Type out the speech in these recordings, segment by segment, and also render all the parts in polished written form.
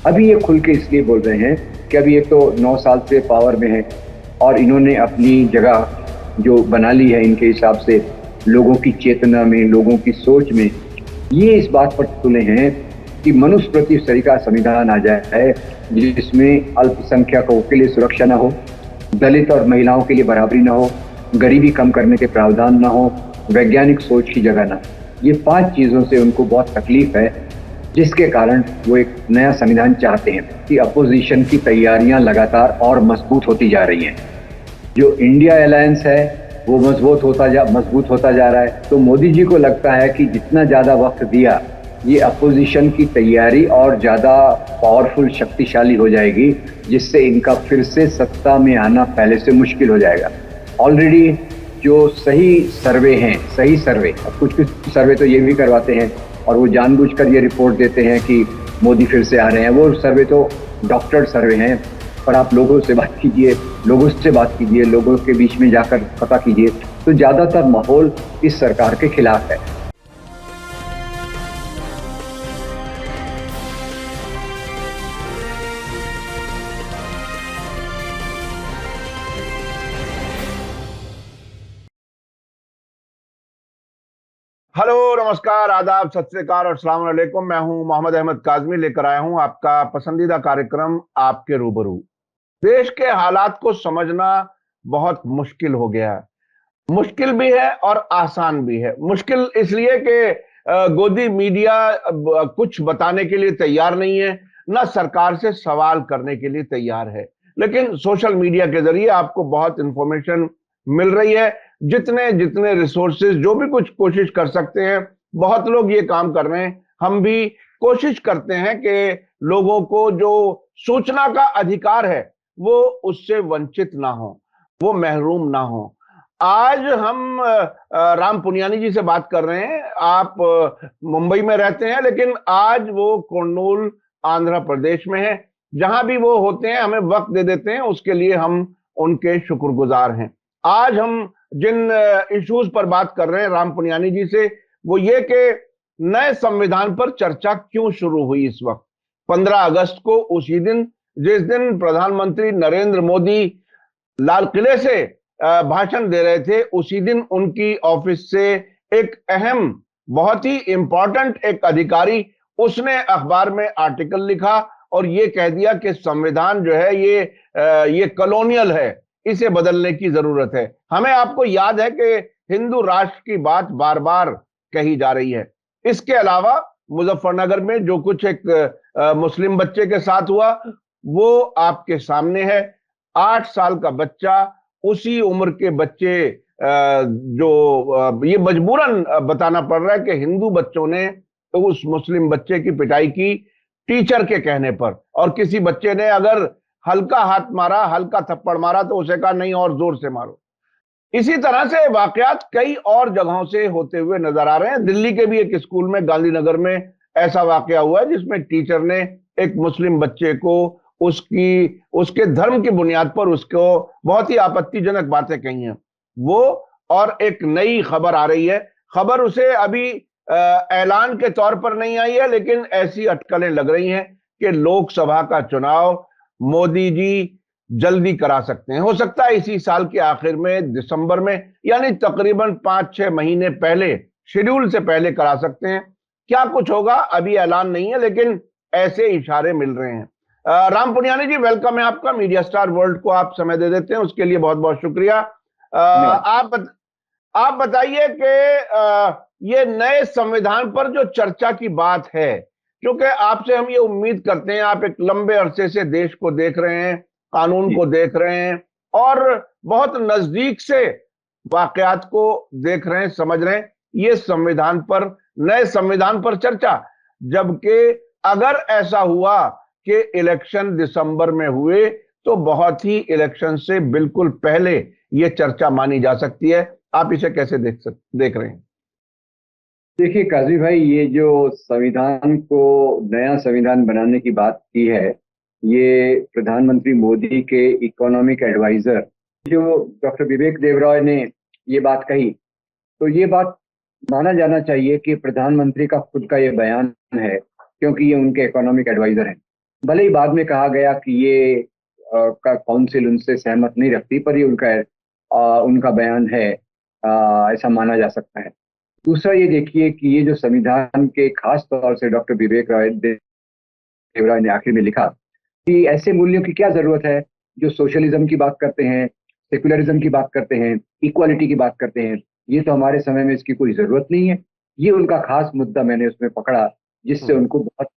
अभी ये खुल के इसलिए बोल रहे हैं कि अभी ये तो 9 साल से पावर में है और इन्होंने अपनी जगह जो बना ली है इनके हिसाब से लोगों की चेतना में, लोगों की सोच में। ये इस बात पर तुले हैं कि मनुष्य प्रति स्तरीय का संविधान आ जाए जिसमें अल्पसंख्यकों के लिए सुरक्षा ना हो, दलित और महिलाओं के लिए बराबरी ना हो, गरीबी कम करने के प्रावधान ना हो, वैज्ञानिक सोच की जगह ना। ये 5 चीजों से उनको बहुत तकलीफ है, जिसके कारण वो एक नया संविधान चाहते हैं कि अपोजिशन की तैयारियां लगातार और मजबूत होती जा रही हैं। जो इंडिया अलायंस है वो मजबूत होता जा रहा है। तो मोदी जी को लगता है कि जितना ज्यादा वक्त दिया, ये अपोजिशन की तैयारी और ज्यादा पावरफुल, शक्तिशाली हो जाएगी, जिससे इनका फिर से सत्ता में आना पहले से मुश्किल हो जाएगा। ऑलरेडी जो सही सर्वे हैं, सही सर्वे, अब कुछ कुछ सर्वे तो ये भी करवाते हैं और वो जानबूझकर ये रिपोर्ट देते हैं कि मोदी फिर से आ रहे हैं। वो सर्वे तो डॉक्टर सर्वे हैं। पर आप लोगों से बात कीजिए, लोगों के बीच में जाकर पता कीजिए, तो ज्यादातर माहौल इस सरकार के खिलाफ है। हेलो, नमस्कार, आदाब, सत श्री अकाल और अस्सलाम वालेकुम। मैं हूं मोहम्मद अहमद काज़मी, लेकर आया हूं आपका पसंदीदा कार्यक्रम आपके रूबरू। देश के हालात को समझना बहुत मुश्किल हो गया है। मुश्किल भी है और आसान भी है। मुश्किल इसलिए कि गोदी मीडिया कुछ बताने के लिए तैयार नहीं है, ना सरकार से सवाल करने के लिए तैयार है। लेकिन सोशल मीडिया के जरिए आपको बहुत इंफॉर्मेशन मिल रही है। जितने जितने रिसोर्सेज, जो भी कुछ कोशिश कर सकते हैं, बहुत लोग ये काम कर रहे हैं। हम भी कोशिश करते हैं कि लोगों को जो सूचना का अधिकार है वो उससे वंचित ना हो, वो महरूम ना हो। आज हम राम पुनियानी जी से बात कर रहे हैं। आप मुंबई में रहते हैं, लेकिन आज वो कुर्नूल, आंध्र प्रदेश में है। जहां भी वो होते हैं हमें वक्त दे देते हैं, उसके लिए हम उनके शुक्रगुजार हैं। आज हम जिन इश्यूज पर बात कर रहे हैं राम पुनियानी जी से, वो ये कि नए संविधान पर चर्चा क्यों शुरू हुई इस वक्त। 15 अगस्त को, उसी दिन जिस दिन प्रधानमंत्री नरेंद्र मोदी लाल किले से भाषण दे रहे थे, उसी दिन उनकी ऑफिस से एक अहम, बहुत ही इंपॉर्टेंट एक अधिकारी, उसने अखबार में आर्टिकल लिखा और ये कह दिया कि संविधान जो है ये कॉलोनियल है, इसे बदलने की जरूरत है। हमें, आपको याद है कि हिंदू राष्ट्र की बात बार बार कही जा रही है। इसके अलावा मुजफ्फरनगर में जो कुछ एक मुस्लिम बच्चे के साथ हुआ वो आपके सामने है। 8 साल का बच्चा, उसी उम्र के बच्चे, ये मजबूरन बताना पड़ रहा है कि हिंदू बच्चों ने उस मुस्लिम बच्चे की पिटाई की टीचर के कहने पर, और किसी बच्चे ने अगर हल्का हाथ मारा, हल्का थप्पड़ मारा, तो उसे कहा नहीं और जोर से मारो। इसी तरह से वाकयात कई और जगहों से होते हुए नजर आ रहे हैं। दिल्ली के भी एक स्कूल में, गांधीनगर में, ऐसा वाकया हुआ है जिसमें टीचर ने एक मुस्लिम बच्चे को उसके धर्म की बुनियाद पर उसको बहुत ही आपत्तिजनक बातें कही हैं वो। और एक नई खबर आ रही है, खबर उसे अभी ऐलान के तौर पर नहीं आई है, लेकिन ऐसी अटकलें लग रही हैं कि लोकसभा का चुनाव मोदी जी जल्दी करा सकते हैं। हो सकता है इसी साल के आखिर में, दिसंबर में, यानी तकरीबन 5-6 महीने पहले, शेड्यूल से पहले करा सकते हैं। क्या कुछ होगा अभी ऐलान नहीं है, लेकिन ऐसे इशारे मिल रहे हैं। राम पुनियानी जी, वेलकम है आपका। मीडिया स्टार वर्ल्ड को आप समय दे देते हैं, उसके लिए बहुत बहुत शुक्रिया। आप बताइए कि ये नए संविधान पर जो चर्चा की बात है, क्योंकि आपसे हम ये उम्मीद करते हैं, आप एक लंबे अरसे से देश को देख रहे हैं, कानून को देख रहे हैं और बहुत नजदीक से वाकयात को देख रहे हैं, समझ रहे हैं। ये संविधान पर, नए संविधान पर चर्चा, जबकि अगर ऐसा हुआ कि इलेक्शन दिसंबर में हुए तो बहुत ही इलेक्शन से बिल्कुल पहले ये चर्चा मानी जा सकती है। आप इसे कैसे देख रहे हैं? देखिए काजी भाई, ये जो संविधान को, नया संविधान बनाने की बात की है, ये प्रधानमंत्री मोदी के इकोनॉमिक एडवाइजर जो डॉक्टर विवेक देवरॉय ने ये बात कही, तो ये बात माना जाना चाहिए कि प्रधानमंत्री का खुद का ये बयान है, क्योंकि ये उनके इकोनॉमिक एडवाइजर हैं। भले ही बाद में कहा गया कि ये का काउंसिल उनसे सहमत नहीं रखती, पर ये उनका बयान है, ऐसा माना जा सकता है। दूसरा ये देखिए कि ये जो संविधान के खास तौर से डॉक्टर विवेक राय देवराय ने आखिर में लिखा कि ऐसे मूल्यों की क्या जरूरत है जो सोशलिज्म की बात करते हैं, सेकुलरिज्म की बात करते हैं, इक्वालिटी की बात करते हैं। ये तो हमारे समय में इसकी कोई जरूरत नहीं है। ये उनका खास मुद्दा मैंने उसमें पकड़ा, जिससे हम्म, उनको बहुत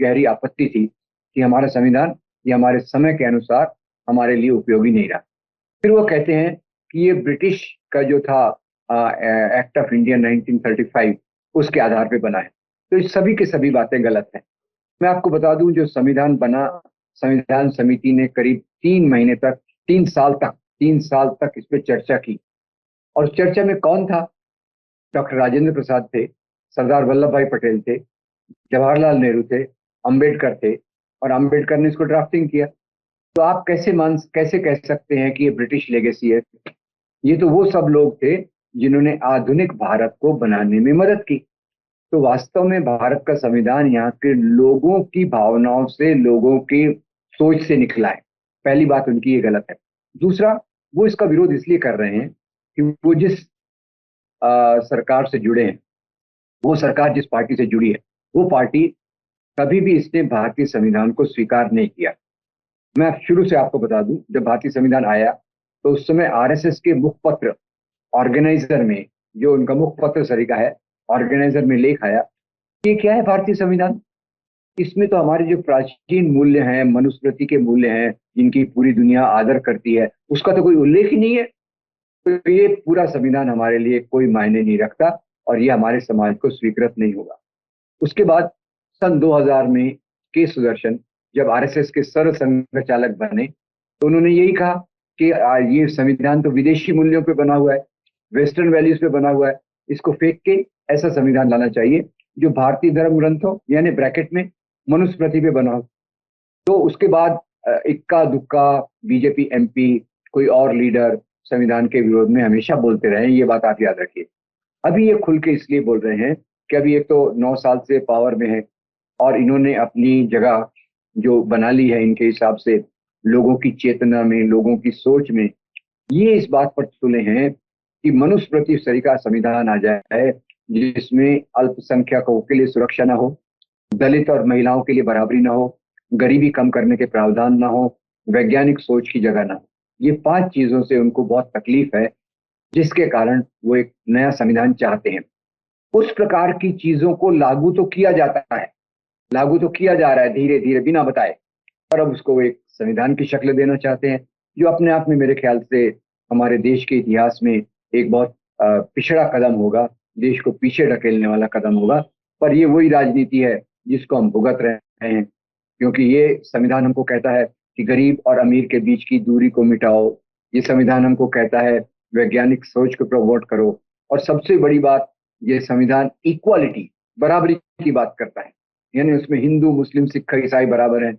गहरी आपत्ति थी कि हमारा संविधान ये हमारे समय के अनुसार हमारे लिए उपयोगी नहीं रहा। फिर वो कहते हैं कि ये ब्रिटिश का जो था एक्ट ऑफ इंडिया 1935 उसके आधार पे बना है। तो इस सभी के सभी बातें गलत हैं। मैं आपको बता दूं, जो संविधान बना, संविधान समिति ने करीब 3 महीने तक, 3 साल तक इस पे चर्चा की। और उस चर्चा में कौन था? डॉक्टर राजेंद्र प्रसाद थे, सरदार वल्लभ भाई पटेल थे, जवाहरलाल नेहरू थे, अंबेडकर थे, और अंबेडकर ने इसको ड्राफ्टिंग किया। तो आप कैसे कह सकते हैं कि ये ब्रिटिश लेगेसी है? ये तो वो सब लोग थे जिन्होंने आधुनिक भारत को बनाने में मदद की। तो वास्तव में भारत का संविधान यहाँ के लोगों की भावनाओं से, लोगों की सोच से निकला है। पहली बात उनकी ये गलत है। दूसरा, वो इसका विरोध इसलिए कर रहे हैं कि वो जिस सरकार से जुड़े हैं, वो सरकार जिस पार्टी से जुड़ी है, वो पार्टी कभी भी इसने भारतीय संविधान को स्वीकार नहीं किया। मैं शुरू से आपको बता दूं, जब भारतीय संविधान आया तो उस समय आरएसएस के मुखपत्र ऑर्गेनाइजर में, जो उनका मुखपत्र सरिका है, ऑर्गेनाइजर में लेख आया, ये क्या है भारतीय संविधान? इसमें तो हमारे जो प्राचीन मूल्य हैं, मनुस्मृति के मूल्य हैं, जिनकी पूरी दुनिया आदर करती है, उसका तो कोई उल्लेख ही नहीं है। तो ये पूरा संविधान हमारे लिए कोई मायने नहीं रखता, और ये हमारे समाज को स्वीकृत नहीं होगा। उसके बाद सन 2000 में के सुदर्शन जब आरएसएस के सर संघचालक बने, तो उन्होंने यही कहा कि ये संविधान तो विदेशी मूल्यों पे बना हुआ है, वेस्टर्न वैल्यूज पे बना हुआ है, इसको फेंक के ऐसा संविधान लाना चाहिए जो भारतीय धर्म ग्रंथों यानी ब्रैकेट में मनुस्मृति पे बना हो। तो उसके बाद इक्का दुक्का बीजेपी एमपी, कोई और लीडर संविधान के विरोध में हमेशा बोलते रहे, ये बात आप याद रखिए। अभी ये खुल के इसलिए बोल रहे हैं कि अभी एक तो 9 साल से पावर में है, और इन्होंने अपनी जगह जो बना ली है इनके हिसाब से लोगों की चेतना में, लोगों की सोच में, ये इस बात पर तुले हैं कि मनुस्मृति स्तरीय का संविधान आ जाए जिसमें अल्पसंख्यकों के लिए सुरक्षा ना हो, दलित और महिलाओं के लिए बराबरी ना हो, गरीबी कम करने के प्रावधान ना हो, वैज्ञानिक सोच की जगह ना हो। ये 5 चीजों से उनको बहुत तकलीफ है, जिसके कारण वो एक नया संविधान चाहते हैं। उस प्रकार की चीजों को लागू तो किया जाता है, लागू तो किया जा रहा है धीरे धीरे बिना बताए, पर अब उसको वो एक संविधान की शक्ल देना चाहते हैं, जो अपने आप में मेरे ख्याल से हमारे देश के इतिहास में एक बहुत पिछड़ा कदम होगा, देश को पीछे ढकेलने वाला कदम होगा। पर ये वही राजनीति है जिसको हम भुगत रहे हैं, क्योंकि ये संविधान हमको कहता है कि गरीब और अमीर के बीच की दूरी को मिटाओ। ये संविधान हमको कहता है वैज्ञानिक सोच को प्रमोट करो। और सबसे बड़ी बात, ये संविधान इक्वालिटी, बराबरी की बात करता है। यानी उसमें हिंदू मुस्लिम सिख ईसाई बराबर हैं,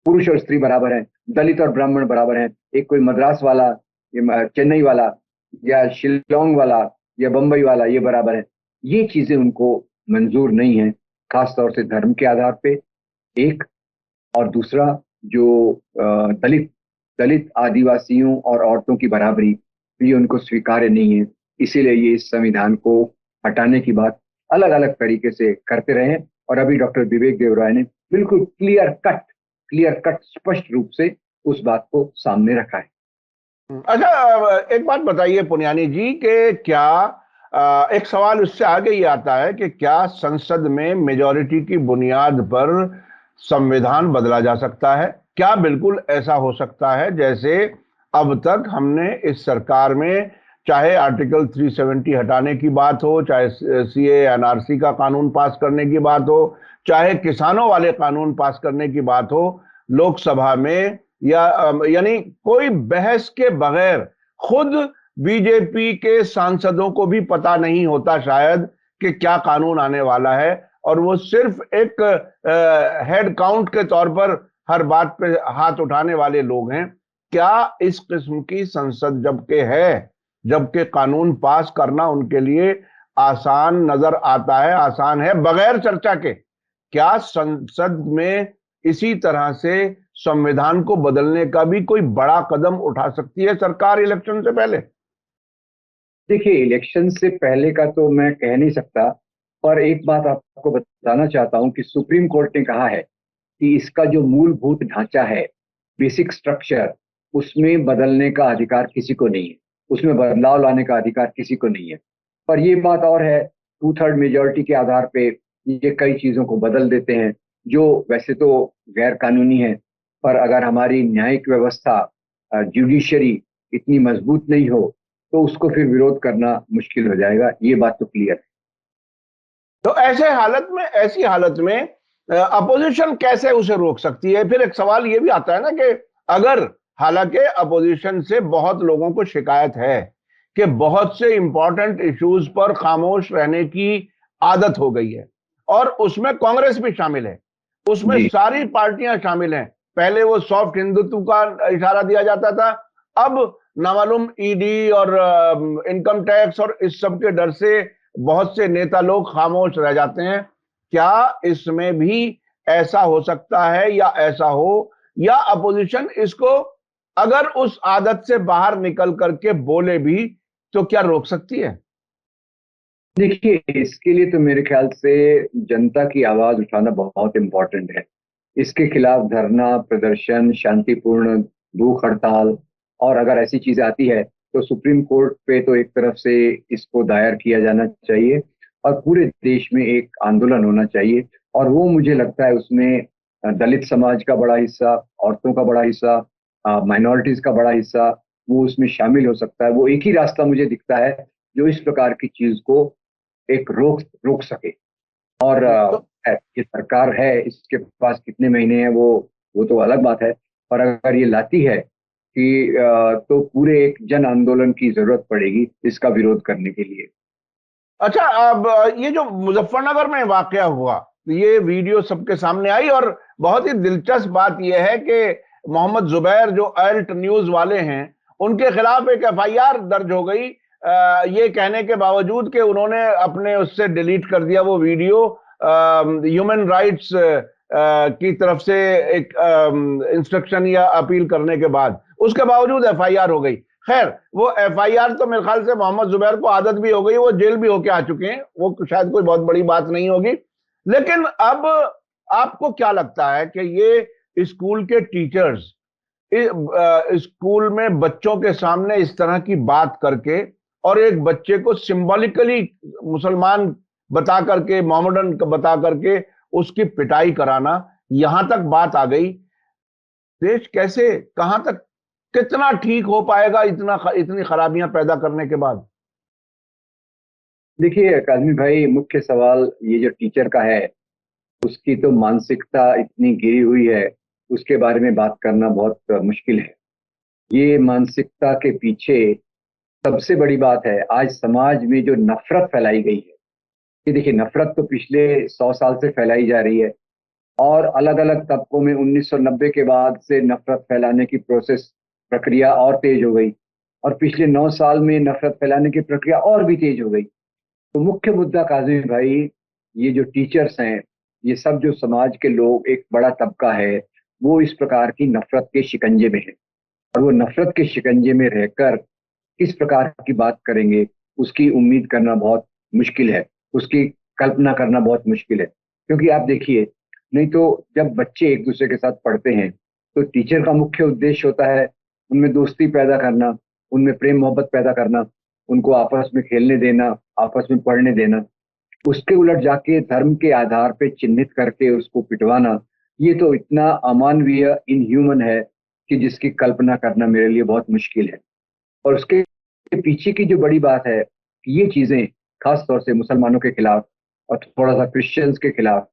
पुरुष और स्त्री बराबर हैं, दलित और ब्राह्मण बराबर हैं। एक कोई मद्रास वाला, चेन्नई वाला, या शिलोंग वाला, या बंबई वाला, ये बराबर है। ये चीजें उनको मंजूर नहीं है, खासतौर से धर्म के आधार पे एक। और दूसरा, जो दलित दलित आदिवासियों और औरतों की बराबरी, ये उनको स्वीकार्य नहीं है। इसीलिए ये इस संविधान को हटाने की बात अलग अलग तरीके से करते रहे हैं। और अभी डॉक्टर विवेक देवराय ने बिल्कुल क्लियर कट स्पष्ट रूप से उस बात को सामने रखा है। अच्छा, एक बात बताइए पुनियानी जी कि क्या एक सवाल उससे आगे ही आता है कि क्या संसद में मेजॉरिटी की बुनियाद पर संविधान बदला जा सकता है? क्या बिल्कुल ऐसा हो सकता है जैसे अब तक हमने इस सरकार में, चाहे आर्टिकल 370 हटाने की बात हो, चाहे सीए एनआरसी का कानून पास करने की बात हो, चाहे किसानों वाले कानून पास करने की बात हो, लोकसभा में या यानी कोई बहस के बगैर खुद बीजेपी के सांसदों को भी पता नहीं होता शायद कि क्या कानून आने वाला है, और वो सिर्फ एक हेड काउंट के तौर पर हर बात पे हाथ उठाने वाले लोग हैं। क्या इस किस्म की संसद जबकि है, जबकि कानून पास करना उनके लिए आसान नजर आता है, आसान है बगैर चर्चा के, क्या संसद में इसी तरह से संविधान को बदलने का भी कोई बड़ा कदम उठा सकती है सरकार इलेक्शन से पहले? देखिए, इलेक्शन से पहले का तो मैं कह नहीं सकता, पर एक बात आपको बताना चाहता हूं कि सुप्रीम कोर्ट ने कहा है कि इसका जो मूलभूत ढांचा है, बेसिक स्ट्रक्चर, उसमें बदलने का अधिकार किसी को नहीं है, उसमें बदलाव लाने का अधिकार किसी को नहीं है। पर ये बात और है, 2/3 मेजोरिटी के आधार पे ये कई चीजों को बदल देते हैं जो वैसे तो गैर कानूनी है। पर अगर हमारी न्यायिक व्यवस्था, जुडिशरी इतनी मजबूत नहीं हो तो उसको फिर विरोध करना मुश्किल हो जाएगा, ये बात तो क्लियर है। तो ऐसी हालत में अपोजिशन कैसे उसे रोक सकती है? फिर एक सवाल ये भी आता है ना कि अगर, हालांकि अपोजिशन से बहुत लोगों को शिकायत है कि बहुत से इंपॉर्टेंट इश्यूज पर खामोश रहने की आदत हो गई है, और उसमें कांग्रेस भी शामिल है, उसमें जी। सारी पार्टियां शामिल हैं। पहले वो सॉफ्ट हिंदुत्व का इशारा दिया जाता था, अब नामालूम ईडी और इनकम टैक्स और इस सब के डर से बहुत से नेता लोग खामोश रह जाते हैं। क्या इसमें भी ऐसा हो सकता है, या ऐसा हो, या अपोजिशन इसको अगर उस आदत से बाहर निकल करके बोले भी तो क्या रोक सकती है? देखिए, इसके लिए तो मेरे ख्याल से जनता की आवाज उठाना बहुत इम्पोर्टेंट है। इसके खिलाफ धरना प्रदर्शन, शांतिपूर्ण भूख हड़ताल, और अगर ऐसी चीजें आती है तो सुप्रीम कोर्ट पे तो एक तरफ से इसको दायर किया जाना चाहिए और पूरे देश में एक आंदोलन होना चाहिए। और वो मुझे लगता है उसमें दलित समाज का बड़ा हिस्सा, औरतों का बड़ा हिस्सा, माइनॉरिटीज का बड़ा हिस्सा, वो उसमें शामिल हो सकता है। वो एक ही रास्ता मुझे दिखता है जो इस प्रकार की चीज को एक रोक रोक सके। और तो ये सरकार है, इसके पास कितने महीने हैं वो तो अलग बात है। पर अगर ये लाती है कि तो पूरे एक जन आंदोलन की जरूरत पड़ेगी इसका विरोध करने के लिए। अच्छा, अब ये जो मुजफ्फरनगर में वाकया हुआ, ये वीडियो सबके सामने आई, और बहुत ही दिलचस्प बात यह है कि मोहम्मद जुबैर जो अल्ट न्यूज वाले हैं, उनके खिलाफ एक एफआईआर दर्ज हो गई, ये कहने के बावजूद कि उन्होंने अपने उससे डिलीट कर दिया वो वीडियो, ह्यूमन राइट्स की तरफ से एक इंस्ट्रक्शन या अपील करने के बाद, उसके बावजूद एफआईआर हो गई। खैर, वो एफआईआर तो मेरे ख्याल से मोहम्मद जुबैर को आदत भी हो गई, वो जेल भी होके आ चुके हैं, वो शायद कोई बहुत बड़ी बात नहीं होगी। लेकिन अब आपको क्या लगता है कि ये स्कूल के टीचर्स स्कूल में बच्चों के सामने इस तरह की बात करके, और एक बच्चे को सिंबॉलिकली मुसलमान बता करके, मोहम्मदन बता करके उसकी पिटाई कराना, यहां तक बात आ गई, देश कैसे, कहां तक, कितना ठीक हो पाएगा इतनी खराबियां पैदा करने के बाद? देखिए काजमी भाई, मुख्य सवाल ये जो टीचर का है उसकी तो मानसिकता इतनी गिरी हुई है, उसके बारे में बात करना बहुत मुश्किल है। ये मानसिकता के पीछे सबसे बड़ी बात है, आज समाज में जो नफरत फैलाई गई है। ये देखिए, नफरत तो पिछले 100 साल से फैलाई जा रही है, और अलग अलग तबकों में 1990 के बाद से नफरत फैलाने की प्रोसेस, प्रक्रिया और तेज हो गई, और पिछले 9 साल में नफरत फैलाने की प्रक्रिया और भी तेज हो गई। तो मुख्य मुद्दा काजिम भाई, ये जो टीचर्स हैं, ये सब जो समाज के लोग, एक बड़ा तबका है, वो इस प्रकार की नफरत के शिकंजे में है। और वो नफरत के शिकंजे में रहकर किस प्रकार की बात करेंगे, उसकी उम्मीद करना बहुत मुश्किल है, उसकी कल्पना करना बहुत मुश्किल है। क्योंकि आप देखिए, नहीं तो जब बच्चे एक दूसरे के साथ पढ़ते हैं तो टीचर का मुख्य उद्देश्य होता है उनमें दोस्ती पैदा करना, उनमें प्रेम मोहब्बत पैदा करना, उनको आपस में खेलने देना, आपस में पढ़ने देना। उसके उलट जाके धर्म के आधार पे चिन्हित करके उसको पिटवाना, ये तो इतना अमानवीय, इनह्यूमन है कि जिसकी कल्पना करना मेरे लिए बहुत मुश्किल है। और उसके पीछे की जो बड़ी बात है कि ये चीजें खास तौर से मुसलमानों के खिलाफ और थोड़ा सा क्रिश्चियंस के खिलाफ,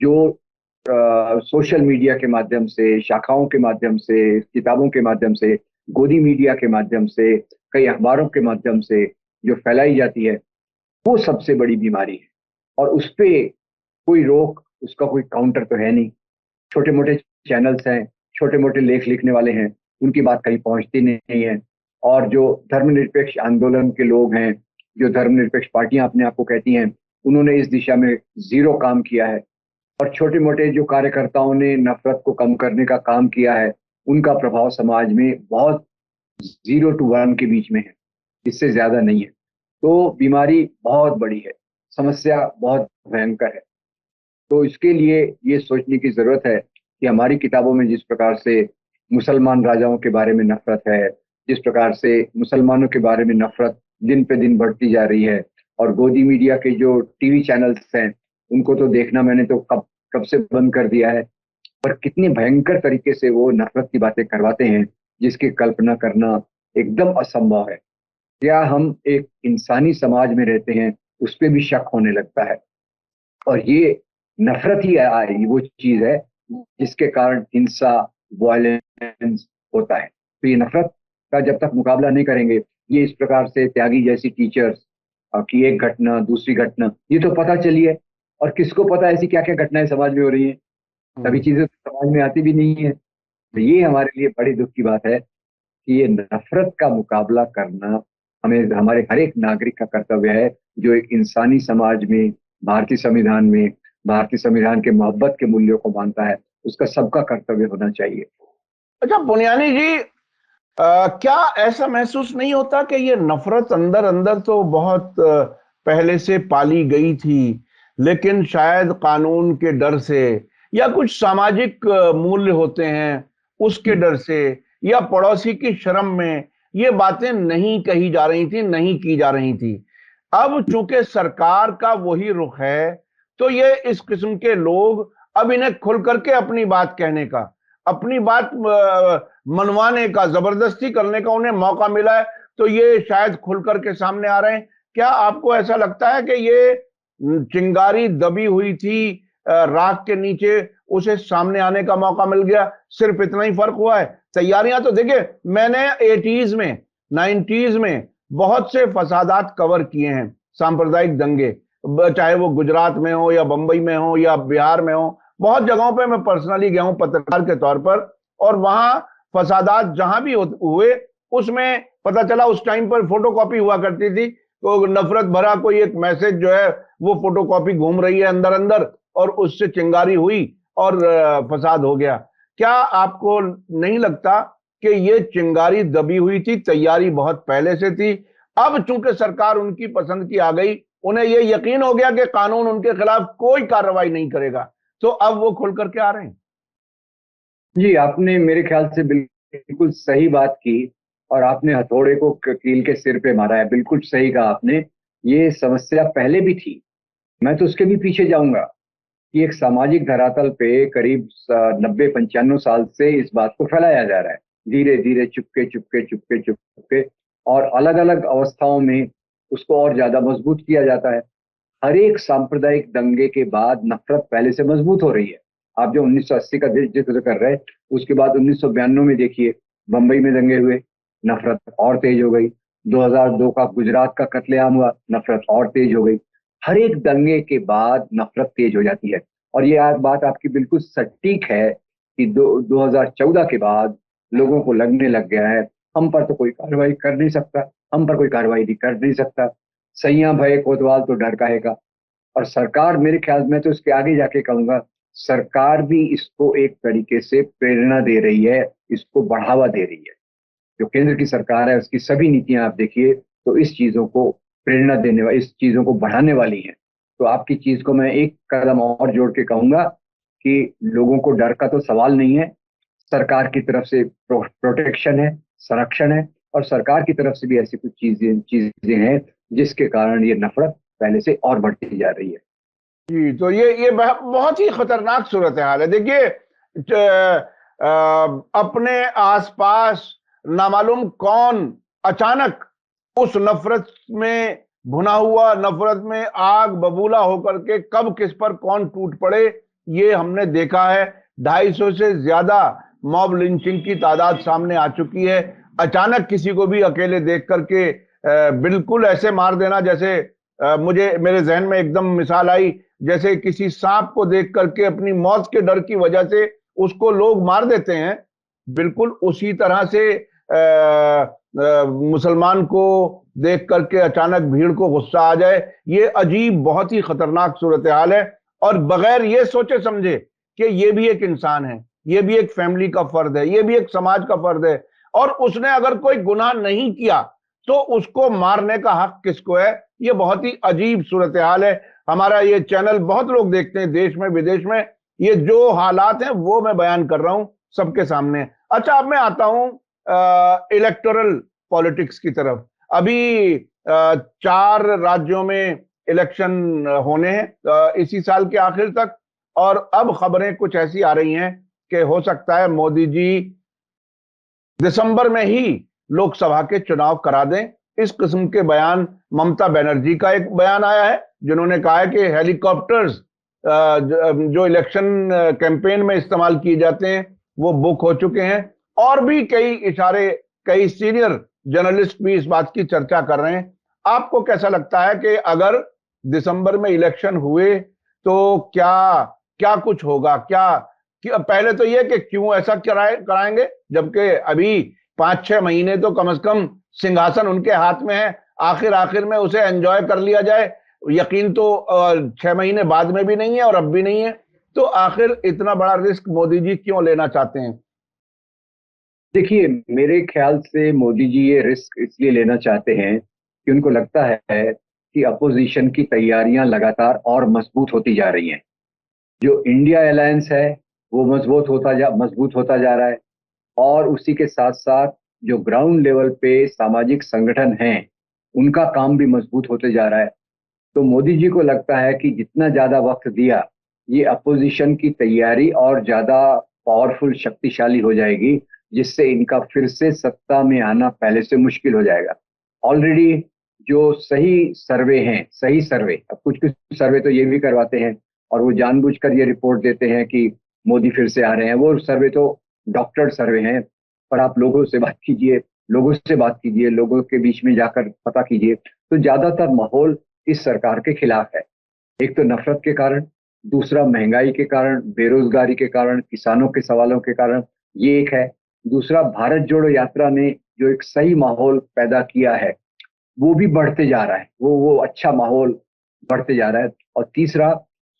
जो सोशल मीडिया के माध्यम से, शाखाओं के माध्यम से, किताबों के माध्यम से, गोदी मीडिया के माध्यम से, कई अखबारों के माध्यम से जो फैलाई जाती है, वो सबसे बड़ी बीमारी है। और उस पे कोई रोक, उसका कोई काउंटर तो है नहीं। छोटे मोटे चैनल्स हैं, छोटे मोटे लेख लिखने वाले हैं, उनकी बात कहीं पहुंचती नहीं है। और जो धर्मनिरपेक्ष आंदोलन के लोग हैं, जो धर्मनिरपेक्ष पार्टियां अपने आप को कहती हैं, उन्होंने इस दिशा में जीरो काम किया है। और छोटे मोटे जो कार्यकर्ताओं ने नफरत को कम करने का काम किया है, उनका प्रभाव समाज में बहुत 0 to 1 के बीच में है, इससे ज्यादा नहीं है। तो बीमारी बहुत बड़ी है, समस्या बहुत भयंकर है। तो इसके लिए ये सोचने की जरूरत है कि हमारी किताबों में जिस प्रकार से मुसलमान राजाओं के बारे में नफरत है, जिस प्रकार से मुसलमानों के बारे में नफरत दिन पे दिन बढ़ती जा रही है, और गोदी मीडिया के जो टीवी चैनल्स हैं, उनको तो देखना मैंने तो कब कब से बंद कर दिया है। पर कितनी भयंकर तरीके से वो नफरत की बातें करवाते हैं, जिसकी कल्पना करना एकदम असंभव है। क्या हम एक इंसानी समाज में रहते हैं, उस पर भी शक होने लगता है। और ये नफरत ही वो चीज है जिसके कारण हिंसा, वायलेंस होता है। तो ये नफरत का जब तक मुकाबला नहीं करेंगे, ये इस प्रकार से त्यागी जैसी टीचर्स की एक घटना दूसरी घटना, ये तो पता चली है। और किसको पता ऐसी क्या क्या घटनाएं समाज में हो रही हैं, सभी चीजें तो समाज में आती भी नहीं है। तो ये हमारे लिए बड़ी दुख की बात है कि ये नफरत का मुकाबला करना हमें, हमारे हर एक नागरिक का कर्तव्य है, जो एक इंसानी समाज में, भारतीय संविधान में, भारतीय संविधान के मोहब्बत के मूल्यों को मानता है, उसका सबका कर्तव्य होना चाहिए। अच्छा पुनियानी जी, क्या ऐसा महसूस नहीं होता कि ये नफरत अंदर अंदर तो बहुत पहले से पाली गई थी, लेकिन शायद कानून के डर से या कुछ सामाजिक मूल्य होते हैं उसके डर से या पड़ोसी की शर्म में ये बातें नहीं कही जा रही थी, नहीं की जा रही थी। अब चूंकि सरकार का वही रुख है, तो ये इस किस्म के लोग अब इन्हें खुल करके अपनी बात कहने का, अपनी बात मनवाने का, जबरदस्ती करने का उन्हें मौका मिला है, तो ये शायद खुल करके सामने आ रहे हैं। क्या आपको ऐसा लगता है कि ये चिंगारी दबी हुई थी राख के नीचे, उसे सामने आने का मौका मिल गया, सिर्फ इतना ही फर्क हुआ है? तैयारियां तो देखिए, मैंने 80s में 90s में बहुत से फसादात कवर किए हैं, सांप्रदायिक दंगे, चाहे वो गुजरात में हो या बंबई में हो या बिहार में हो, बहुत जगहों पे मैं पर्सनली गया हूं पत्रकार के तौर पर। और वहां फसादात जहां भी हुए, उसमें पता चला उस टाइम पर फोटोकॉपी हुआ करती थी, तो नफरत भरा कोई एक मैसेज जो है वो फोटोकॉपी घूम रही है अंदर अंदर, और उससे चिंगारी हुई और फसाद हो गया। क्या आपको नहीं लगता कि ये चिंगारी दबी हुई थी, तैयारी बहुत पहले से थी? अब चूंकि सरकार उनकी पसंद की आ गई, उन्हें यह यकीन हो गया कि कानून उनके खिलाफ कोई कार्रवाई नहीं करेगा, तो अब वो खुल करके आ रहे हैं। जी, आपने मेरे ख्याल से बिल्कुल सही बात की, और आपने हथौड़े को कील के सिर पे मारा है। बिल्कुल सही कहा आपने। ये समस्या पहले भी थी। मैं तो उसके भी पीछे जाऊंगा कि एक सामाजिक धरातल पे करीब 90-95 साल से इस बात को फैलाया जा रहा है, धीरे धीरे, चुपके चुपके चुपके चुपके, और अलग अलग अवस्थाओं में उसको और ज्यादा मजबूत किया जाता है। हर एक सांप्रदायिक दंगे के बाद नफरत पहले से मजबूत हो रही है। आप जो 1980 का जिक्र कर रहे हैं, उसके बाद 1992 में देखिए, बंबई में दंगे हुए, नफरत और तेज हो गई। 2002 का गुजरात का कत्लेआम हुआ, नफरत और तेज हो गई। हर एक दंगे के बाद नफरत तेज हो जाती है। और ये बात आपकी बिल्कुल सटीक है कि 2014 के बाद लोगों को लगने लग गया है, हम पर तो कोई कार्रवाई कर नहीं सकता, हम पर कोई कार्रवाई नहीं कर नहीं सकता, सैया भय कोतवाल तो डर काहेगा। और सरकार, मेरे ख्याल में तो इसके आगे जाके कहूंगा, सरकार भी इसको एक तरीके से प्रेरणा दे रही है, इसको बढ़ावा दे रही है। जो केंद्र की सरकार है, उसकी सभी नीतियां आप देखिए, तो इस चीजों को प्रेरणा देने वाली, इस चीजों को बढ़ाने वाली हैं। तो आपकी चीज को मैं एक कदम और जोड़ के कहूंगा कि लोगों को डर का तो सवाल नहीं है। सरकार की तरफ से प्रोटेक्शन है, संरक्षण है, और सरकार की तरफ से भी ऐसी कुछ चीजें चीजें हैं जिसके कारण ये नफरत पहले से और बढ़ती जा रही है। जी, तो ये बहुत ही खतरनाक सूरत हाल है। देखिए, अपने आसपास नामालूम कौन अचानक उस नफरत में भुना हुआ, नफरत में आग बबूला होकर के कब किस पर कौन टूट पड़े, ये हमने देखा है। 250 से ज्यादा मॉब लिंचिंग की तादाद सामने आ चुकी है। अचानक किसी को भी अकेले देख करके बिल्कुल ऐसे मार देना, जैसे मुझे मेरे जहन में एकदम मिसाल आई, जैसे किसी सांप को देख करके अपनी मौत के डर की वजह से उसको लोग मार देते हैं, बिल्कुल उसी तरह से मुसलमान को देख करके अचानक भीड़ को गुस्सा आ जाए। ये अजीब, बहुत ही खतरनाक सूरत हाल है। और बगैर ये सोचे समझे कि ये भी एक इंसान है, ये भी एक फैमिली का फर्द है, ये भी एक समाज का फर्द है, और उसने अगर कोई गुनाह नहीं किया तो उसको मारने का हक किसको है? ये बहुत ही अजीब सूरत हाल है। हमारा ये चैनल बहुत लोग देखते हैं, देश में विदेश में। ये जो हालात हैं वो मैं बयान कर रहा हूं सबके सामने। अच्छा, अब मैं आता हूं इलेक्टोरल पॉलिटिक्स की तरफ। अभी 4 राज्यों में इलेक्शन होने हैं इसी साल के आखिर तक, और अब खबरें कुछ ऐसी आ रही हैं कि हो सकता है मोदी जी दिसंबर में ही लोकसभा के चुनाव करा दें। इस किस्म के बयान ममता बनर्जी का एक बयान आया है, जिन्होंने कहा है कि हेलीकॉप्टर्स जो इलेक्शन कैंपेन में इस्तेमाल किए जाते हैं वो बुक हो चुके हैं। और भी कई इशारे, कई सीनियर जर्नलिस्ट भी इस बात की चर्चा कर रहे हैं। आपको कैसा लगता है कि अगर दिसंबर में इलेक्शन हुए तो क्या क्या कुछ होगा? पहले तो ये कि क्यों ऐसा कराएंगे, जबकि अभी 5-6 महीने तो कम से कम सिंहासन उनके हाथ में है, आखिर आखिर में उसे एंजॉय कर लिया जाए। यकीन तो 6 महीने बाद में भी नहीं है और अब भी नहीं है, तो आखिर इतना बड़ा रिस्क मोदी जी क्यों लेना चाहते हैं? देखिए, मेरे ख्याल से मोदी जी ये रिस्क इसलिए लेना चाहते हैं कि उनको लगता है कि अपोजिशन की तैयारियां लगातार और मजबूत होती जा रही हैं। जो इंडिया अलायंस है वो मजबूत होता जा रहा है, और उसी के साथ साथ जो ग्राउंड लेवल पे सामाजिक संगठन हैं उनका काम भी मजबूत होते जा रहा है। तो मोदी जी को लगता है कि जितना ज्यादा वक्त दिया, ये अपोजिशन की तैयारी और ज्यादा पावरफुल, शक्तिशाली हो जाएगी, जिससे इनका फिर से सत्ता में आना पहले से मुश्किल हो जाएगा। ऑलरेडी जो सही सर्वे, अब कुछ कुछ सर्वे तो ये भी करवाते हैं और वो जानबूझकर ये रिपोर्ट देते हैं कि मोदी फिर से आ रहे हैं, वो सर्वे तो डॉक्टर्ड सर्वे हैं। पर आप लोगों से बात कीजिए, लोगों के बीच में जाकर पता कीजिए, तो ज्यादातर माहौल इस सरकार के खिलाफ है। एक तो नफरत के कारण, दूसरा महंगाई के कारण, बेरोजगारी के कारण, किसानों के सवालों के कारण, ये एक है। दूसरा, भारत जोड़ो यात्रा ने जो एक सही माहौल पैदा किया है वो भी बढ़ते जा रहा है, वो अच्छा माहौल बढ़ते जा रहा है। और तीसरा,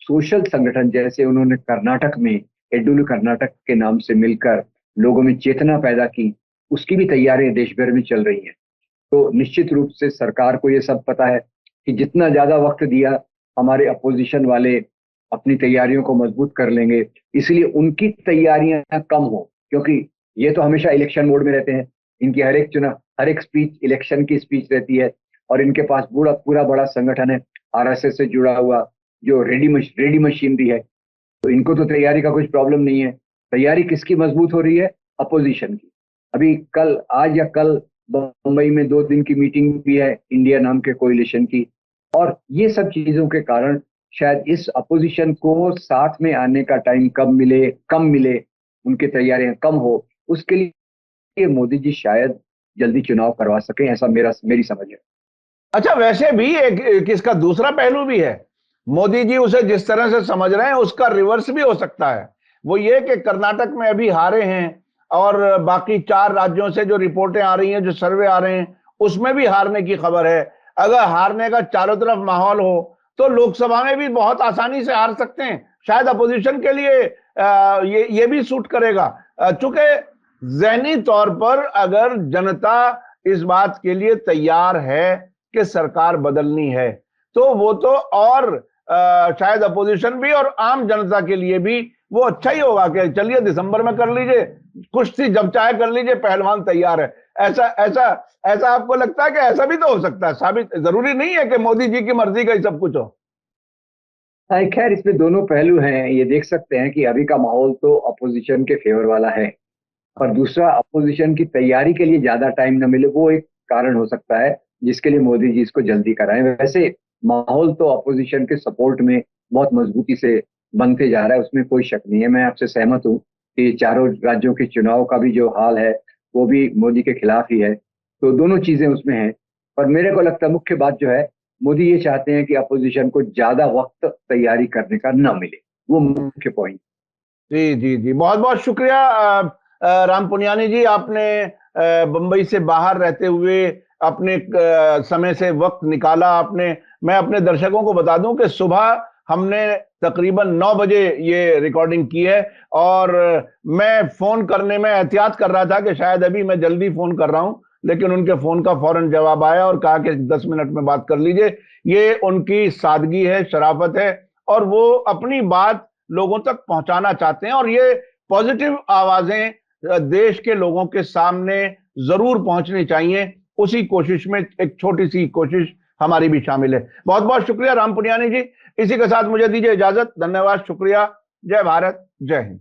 सोशल संगठन, जैसे उन्होंने कर्नाटक में एडुल कर्नाटक के नाम से मिलकर लोगों में चेतना पैदा की, उसकी भी तैयारियां देश भर में चल रही हैं। तो निश्चित रूप से सरकार को ये सब पता है कि जितना ज्यादा वक्त दिया, हमारे अपोजिशन वाले अपनी तैयारियों को मजबूत कर लेंगे, इसलिए उनकी तैयारियां कम हो, क्योंकि ये तो हमेशा इलेक्शन मोड में रहते हैं। इनकी हर एक स्पीच इलेक्शन की स्पीच रहती है, और इनके पास पूरा पूरा बड़ा संगठन है, आरएसएस से जुड़ा हुआ, जो रेडी मशीनरी है। तो इनको तो तैयारी का कुछ प्रॉब्लम नहीं है। तैयारी किसकी मजबूत हो रही है? अपोजिशन की। अभी आज या कल बम्बई में 2 दिन की मीटिंग भी है इंडिया नाम के कोalition की। और ये सब चीजों के कारण शायद इस अपोजिशन को साथ में आने का टाइम कम मिले, उनकी तैयारियां कम हो, उसके लिए मोदी जी शायद जल्दी चुनाव करवा सके, ऐसा मेरी समझ है। अच्छा, वैसे भी एक इसका दूसरा पहलू भी है। मोदी जी उसे जिस तरह से समझ रहे हैं उसका रिवर्स भी हो सकता है। वो ये कि कर्नाटक में अभी हारे हैं, और बाकी 4 राज्यों से जो रिपोर्टें आ रही हैं, जो सर्वे आ रहे हैं, उसमें भी हारने की खबर है। अगर हारने का चारों तरफ माहौल हो तो लोकसभा में भी बहुत आसानी से हार सकते हैं। शायद अपोजिशन के लिए ये भी सूट करेगा, चूंकि जहनी तौर पर अगर जनता इस बात के लिए तैयार है कि सरकार बदलनी है, तो वो तो और शायद अपोजिशन भी और आम जनता के लिए भी वो अच्छा ही होगा कि चलिए दिसंबर में कर लीजिए, कुश्ती जब चाहे कर लीजिए, पहलवान तैयार है। ऐसा ऐसा ऐसा आपको लगता है कि ऐसा भी तो हो सकता है? साबित जरूरी नहीं है कि मोदी जी की मर्जी का ही सब कुछ हो। खैर, इसमें दोनों पहलू हैं। ये देख सकते हैं कि अभी का माहौल तो अपोजिशन के फेवर वाला है, और दूसरा, अपोजिशन की तैयारी के लिए ज्यादा टाइम न मिले, वो एक कारण हो सकता है जिसके लिए मोदी जी इसको जल्दी कराएं। वैसे माहौल तो अपोजिशन के सपोर्ट में बहुत मजबूती से बनते जा रहा है, उसमें कोई शक नहीं है। मैं आपसे सहमत हूँ कि चारों राज्यों के चुनाव का भी जो हाल है वो भी मोदी के खिलाफ ही है, तो दोनों चीजें उसमें हैं। पर मेरे को लगता है मुख्य बात जो है, मोदी ये चाहते हैं कि अपोजिशन को ज्यादा वक्त तैयारी करने का न मिले, वो मुख्य पॉइंट। जी जी जी, बहुत बहुत शुक्रिया राम पुनियानी जी। आपने बंबई से बाहर रहते हुए अपने समय से वक्त निकाला आपने। मैं अपने दर्शकों को बता दूं कि सुबह हमने तकरीबन 9 बजे ये रिकॉर्डिंग की है। और मैं फोन करने में एहतियात कर रहा था कि शायद अभी मैं जल्दी फोन कर रहा हूं, लेकिन उनके फोन का फौरन जवाब आया और कहा कि 10 मिनट में बात कर लीजिए। ये उनकी सादगी है, शराफत है, और वो अपनी बात लोगों तक पहुंचाना चाहते हैं। और ये पॉजिटिव आवाजें देश के लोगों के सामने जरूर पहुंचनी चाहिए। उसी कोशिश में एक छोटी सी कोशिश हमारी भी शामिल है। बहुत बहुत शुक्रिया राम पुनियानी जी। इसी के साथ मुझे दीजिए इजाजत। धन्यवाद, शुक्रिया। जय भारत, जय हिंद।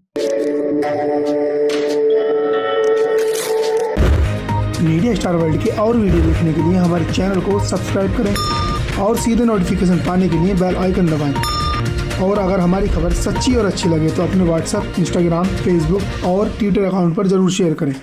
मीडिया स्टार वर्ल्ड के और वीडियो देखने के लिए हमारे चैनल को सब्सक्राइब करें और सीधे नोटिफिकेशन पाने के लिए बेल आइकन दबाएं। और अगर हमारी खबर सच्ची और अच्छी लगे तो अपने व्हाट्सएप, इंस्टाग्राम, फेसबुक और ट्विटर अकाउंट पर जरूर शेयर करें।